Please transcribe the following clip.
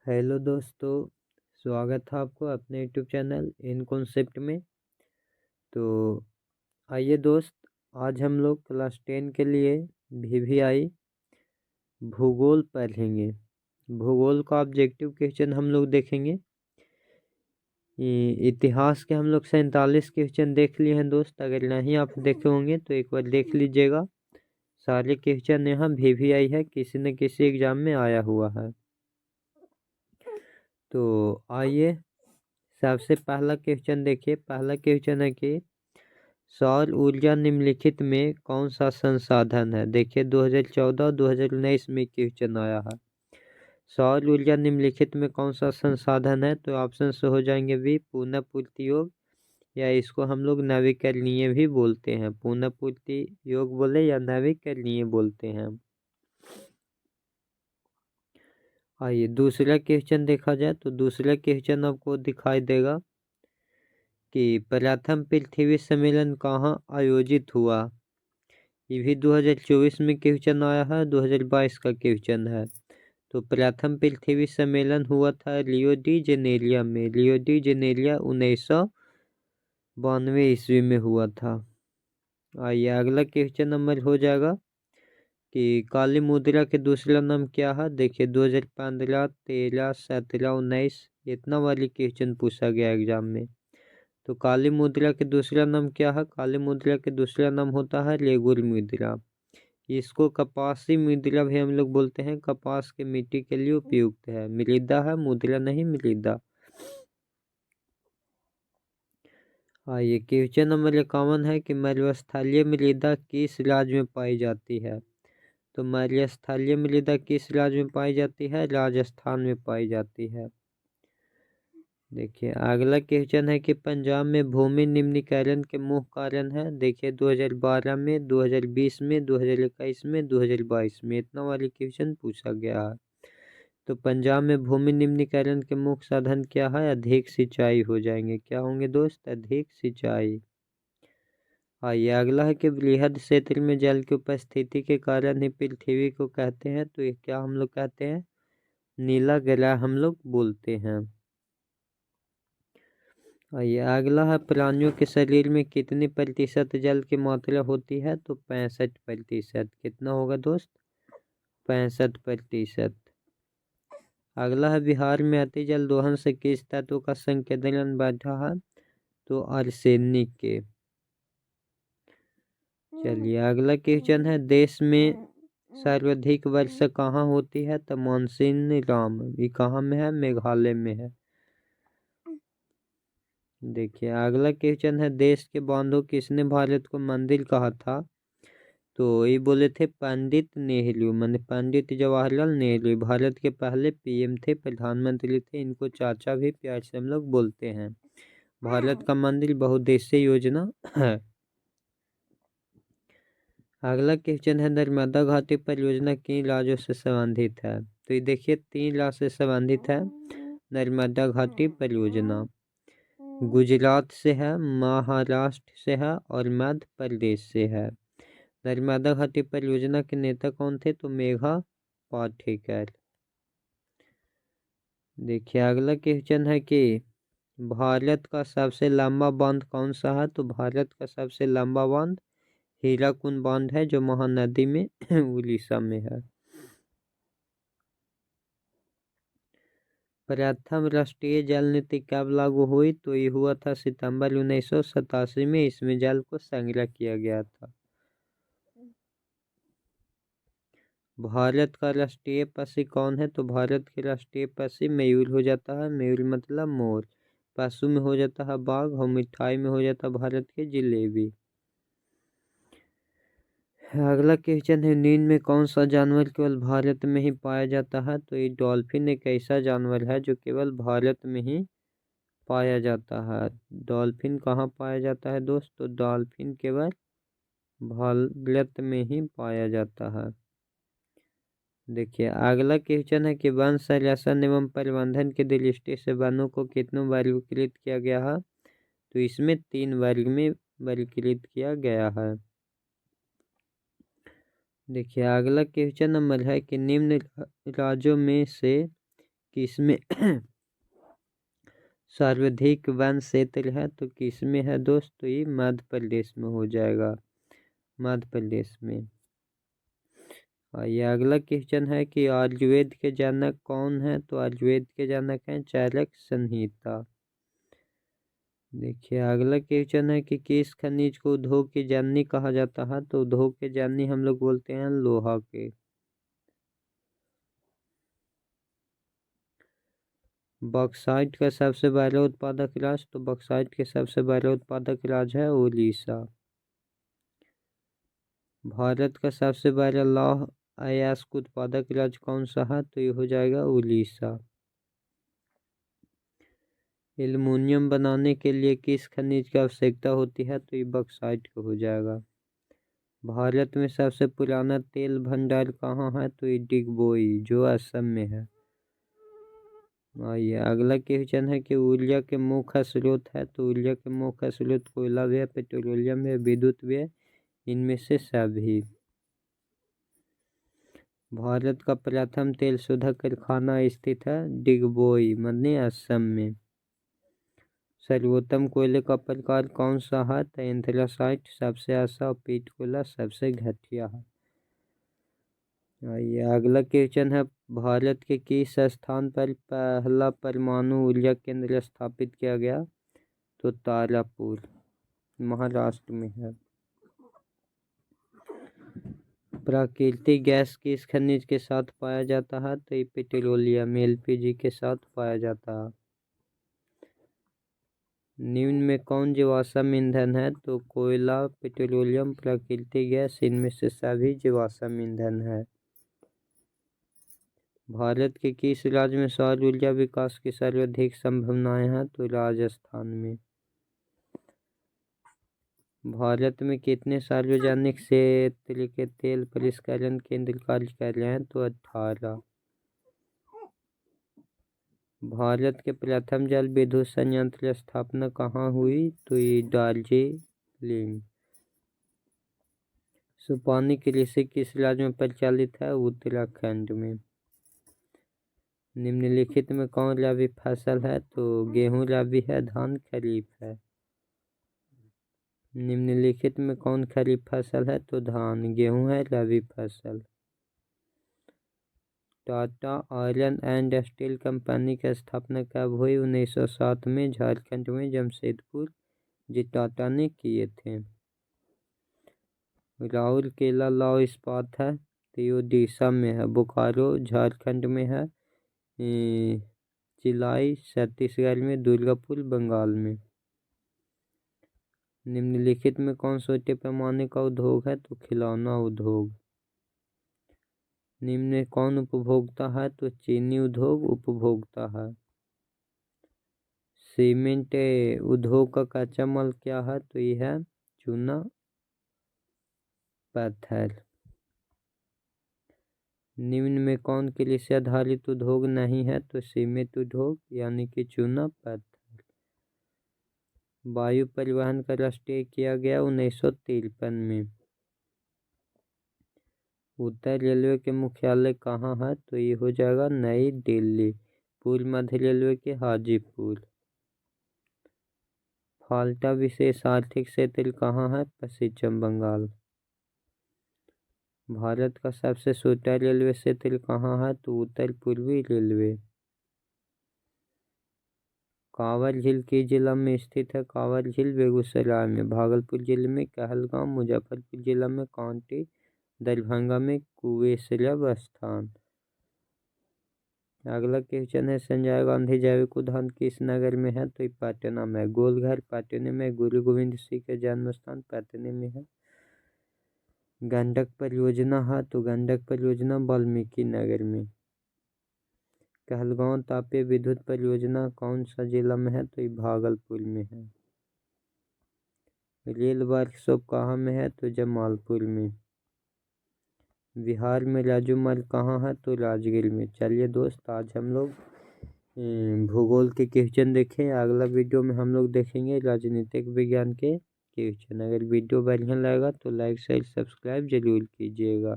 Hello दोस्तों, स्वागत है आपको अपने यूट्यूब चैनल इन कॉन्सेप्ट में। तो आइए दोस्त, आज हम लोग क्लास 10 के लिए VVI भूगोल पढ़ेंगे। भूगोल का ऑब्जेक्टिव क्वेश्चन हम लोग देखेंगे। इतिहास के हम लोग 47 क्वेश्चन देख लिए हैं दोस्त। अगर नहीं आप देखे होंगे तो एक बार देख लीजिएगा। सारे क्वेश्चन यहाँ VVI है, किसी न किसी एग्जाम में आया हुआ है। तो आइए, सबसे पहला क्वेश्चन देखिए। पहला क्वेश्चन है कि सौर ऊर्जा निम्नलिखित में कौन सा संसाधन है। देखिए 2014 और 2019 में क्वेश्चन आया है। सौर ऊर्जा निम्नलिखित में कौन सा संसाधन है, तो ऑप्शन से हो जाएंगे भी पुनः पूर्ति योग, या इसको हम लोग नवीकरणीय भी बोलते हैं। पुनः पूर्ति योग बोले या नवीकरणीय बोलते हैं। आइए दूसरा क्वेश्चन देखा जाए तो दूसरा क्वेश्चन आपको दिखाई देगा कि प्रथम पृथ्वी सम्मेलन कहाँ आयोजित हुआ। ये भी 2024 में क्वेश्चन आया है, 2022 का क्वेश्चन है। तो प्रथम पृथ्वी सम्मेलन हुआ था रियो डी जेनेरिया में। रियो डी जेनेरिया 1992 ईस्वी में हुआ था। आइए अगला क्वेश्चन नंबर हो जाएगा कि काली मुद्रा के दूसरा नाम क्या है। देखिए 2015, 13, 17, 19 इतना वाली क्वेश्चन पूछा गया एग्जाम में। तो काली मुद्रा के दूसरा नाम क्या है। काली मुद्रा के दूसरा नाम होता है रेगुर मुद्रा। इसको कपासी मुद्रा भी हम लोग बोलते हैं। कपास के मिट्टी के लिए उपयुक्त है। मृदा है, मुद्रा नहीं, मृदा। आइए क्वेश्चन नंबर 51 है कि मरुस्थलीय मृदा किस राज्य में पाई जाती है। तो मरुस्थलीय मृदा किस राज्य में पाई जाती है। राजस्थान में पाई जाती है। देखिए अगला क्वेश्चन है कि पंजाब में भूमि निम्नीकरण के मुख्य कारण है। देखिए 2012 में, 2020 में, 2021 में, 2022 में इतना वाली क्वेश्चन पूछा गया है। तो पंजाब में भूमि निम्नीकरण के मुख्य साधन क्या है। अधिक सिंचाई हो जाएंगे। क्या होंगे दोस्त, अधिक सिंचाई। आइए अगला है कि बृहद क्षेत्र में जल की उपस्थिति के कारण ही पृथ्वी को कहते हैं। तो ये क्या हम लोग कहते हैं, नीला ग्रह हम लोग बोलते हैं। आइए अगला है प्राणियों के शरीर में कितनी प्रतिशत जल की मात्रा होती है। तो 65%। कितना होगा दोस्त, 65%। अगला है बिहार में अति जल दोहन से किस तत्व का संकेंद्रण बढ़ा है। तो आर्सेनिक के। चलिए अगला क्वेश्चन है देश में सर्वाधिक वर्षा कहाँ होती है। तो मानसून राम, ये कहाँ में है, मेघालय में है। देखिए अगला क्वेश्चन है देश के बांधो किसने भारत को मंदिर कहा था। तो ये बोले थे पंडित नेहरू, माने पंडित जवाहरलाल नेहरू भारत के पहले PM थे, प्रधानमंत्री थे। इनको चाचा भी प्यार से हम लोग बोलते हैं। भारत का मंदिर बहुउद्देशीय योजना है। अगला क्वेश्चन है नर्मदा घाटी परियोजना किन राज्यों से संबंधित है। तो ये देखिए 3 राज्य से संबंधित है नर्मदा घाटी परियोजना। गुजरात से है, महाराष्ट्र से है और मध्य प्रदेश से है। नर्मदा घाटी परियोजना के नेता कौन थे। तो मेघा पाटेकर। देखिए अगला क्वेश्चन है कि भारत का सबसे लंबा बांध कौन सा है। तो भारत का सबसे लंबा बांध हीराकुंड बांध है, जो महानदी में उड़ीसा में है। प्रथम राष्ट्रीय जल नीति कब लागू हुई। तो ये हुआ था सितंबर 1987 में। इसमें जल को संग्रह किया गया था। भारत का राष्ट्रीय पक्षी कौन है। तो भारत के राष्ट्रीय पक्षी मयूर हो जाता है। मयूर मतलब मोर। पशु में हो जाता है बाघ और मिठाई में हो जाता है भारत के जिलेबी। अगला क्वेश्चन है नींद में कौन सा जानवर केवल भारत में ही पाया जाता है। तो ये डॉल्फिन एक ऐसा जानवर है जो केवल भारत में ही पाया जाता है। डॉल्फिन कहाँ पाया जाता है दोस्त। तो डॉल्फिन केवल भारत में ही पाया जाता है। देखिए अगला क्वेश्चन है कि वन संरक्षण एवं प्रबंधन की दृष्टि से वनों को कितनों वर्गीकृत किया गया है। तो इसमें 3 वर्ग में वर्गीकृत किया गया है। देखिए अगला क्वेश्चन नंबर है कि निम्न राज्यों में से किसमें सर्वाधिक वन क्षेत्र है, तो किसमें है दोस्त, तो ये मध्य प्रदेश में हो जाएगा, मध्य प्रदेश में। ये अगला क्वेश्चन है कि आयुर्वेद के जनक कौन है, तो आयुर्वेद के जनक हैं चरक संहिता। देखिए अगला क्वेश्चन है कि किस खनिज को उद्योग की जननी कहा जाता है, तो उद्योग के जननी हम लोग बोलते हैं लोहा के। बॉक्साइट का सबसे बड़ा उत्पादक राज्य, तो बॉक्साइट के सबसे बड़ा उत्पादक राज्य है उड़ीसा। भारत का सबसे बड़ा लौह अयस्क उत्पादक राज्य कौन सा है, तो ये हो जाएगा उड़ीसा। एल्युमिनियम बनाने के लिए किस खनिज की आवश्यकता होती है, तो ये बॉक्साइट का हो जाएगा। भारत में सबसे पुराना तेल भंडार कहाँ है, तो ये डिगबोई जो असम में है। आइए अगला क्वेश्चन है कि ऊर्जा के मुख्य स्रोत है, तो ऊर्जा के मुख्य स्रोत कोयला भी है, पेट्रोलियम भी है, विद्युत भी है, इनमें से सभी। भारत का प्रथम तेल शोधक कारखाना स्थित है डिगबोई मध्य असम में। सर्वोत्तम कोयले का प्रकार कौन सा है, तो एंथ्रासाइट सबसे अच्छा और पीट कोयला सबसे घटिया है। ये अगला क्वेश्चन है भारत के किस स्थान पर पहला परमाणु ऊर्जा केंद्र स्थापित किया गया, तो तारापुर महाराष्ट्र में है। प्राकृतिक गैस किस खनिज के साथ पाया जाता है, तो ये पेट्रोलियम एलपीजी के साथ पाया जाता है। निम्न में कौन जीवाश्म ईंधन है, तो कोयला, पेट्रोलियम, प्राकृतिक गैस, इनमें से सभी जीवाश्म ईंधन है। भारत के किस राज्य में सौर ऊर्जा विकास की सर्वाधिक संभावनाएं हैं, तो राजस्थान में। भारत में कितने सार्वजनिक क्षेत्र के तेल परिष्करण केंद्र कार्य कर रहे हैं, तो 18। भारत के प्रथम जल विद्युत संयंत्र स्थापना कहाँ हुई, तो ये दार्जिलिंग। सुपानी कृषि किस राज्य में प्रचलित है, उत्तराखंड में। निम्नलिखित में कौन रबी फसल है, तो गेहूँ रबी है, धान खरीफ है। निम्नलिखित में कौन खरीफ फसल है, तो धान। गेहूँ है रबी फसल। Tata iron and steel company की स्थापना कब हुई, 1907 में झारखंड में जमशेदपुर जी टाटा ने किए थे। राउरकेला लौह इस्पात है, तो ये ओडिशा में है। बोकारो झारखंड में है। चिलाई छत्तीसगढ़ में। दुर्गापुर बंगाल में। निम्नलिखित में कौन छोटे पैमाने का उद्योग है, तो खिलौना उद्योग। निम्न में कौन उपभोक्ता है, तो चीनी उद्योग उपभोक्ता है। सीमेंट उद्योग का कच्चा माल क्या है, तो यह है चूना पत्थर। निम्न में कौन कृषि आधारित उद्योग नहीं है, तो सीमेंट उद्योग यानी कि चूना पत्थर। वायु परिवहन का राष्ट्रीय किया गया 1953 में। उत्तर रेलवे के मुख्यालय कहाँ है, तो ये हो जाएगा नई दिल्ली। पूर्व मध्य रेलवे के हाजीपुर। फाल्टा विशेष आर्थिक क्षेत्र कहाँ है, पश्चिम बंगाल। भारत का सबसे छोटा रेलवे क्षेत्र कहाँ है, तो उत्तर पूर्वी रेलवे। कांवर झील किस जिला में स्थित है, कांवर झील बेगूसराय में। भागलपुर जिले में कहलगांव, मुजफ्फरपुर जिला में कांटी, दरभंगा में कुशेश्वर स्थान। अगला क्वेश्चन है संजय गांधी जैविक उद्यान किस नगर में है, तो पटना में। गोलघर पटना में। गुरु गोविंद सिंह का जन्म स्थान पटना में है। गंडक परियोजना है, तो गंडक परियोजना वाल्मीकि नगर में। कहलगांव तापीय विद्युत परियोजना कौन सा जिला में है, तो ये भागलपुर में है। रेल वर्कशॉप कहाँ में है, तो जमालपुर में। बिहार में राजू मल कहाँ है, तो राजगीर में। चलिए दोस्त आज हम लोग भूगोल के क्वेश्चन देखें। अगला वीडियो में हम लोग देखेंगे राजनीतिक विज्ञान के क्वेश्चन। अगर वीडियो बढ़िया लगा तो लाइक शेयर सब्सक्राइब जरूर कीजिएगा।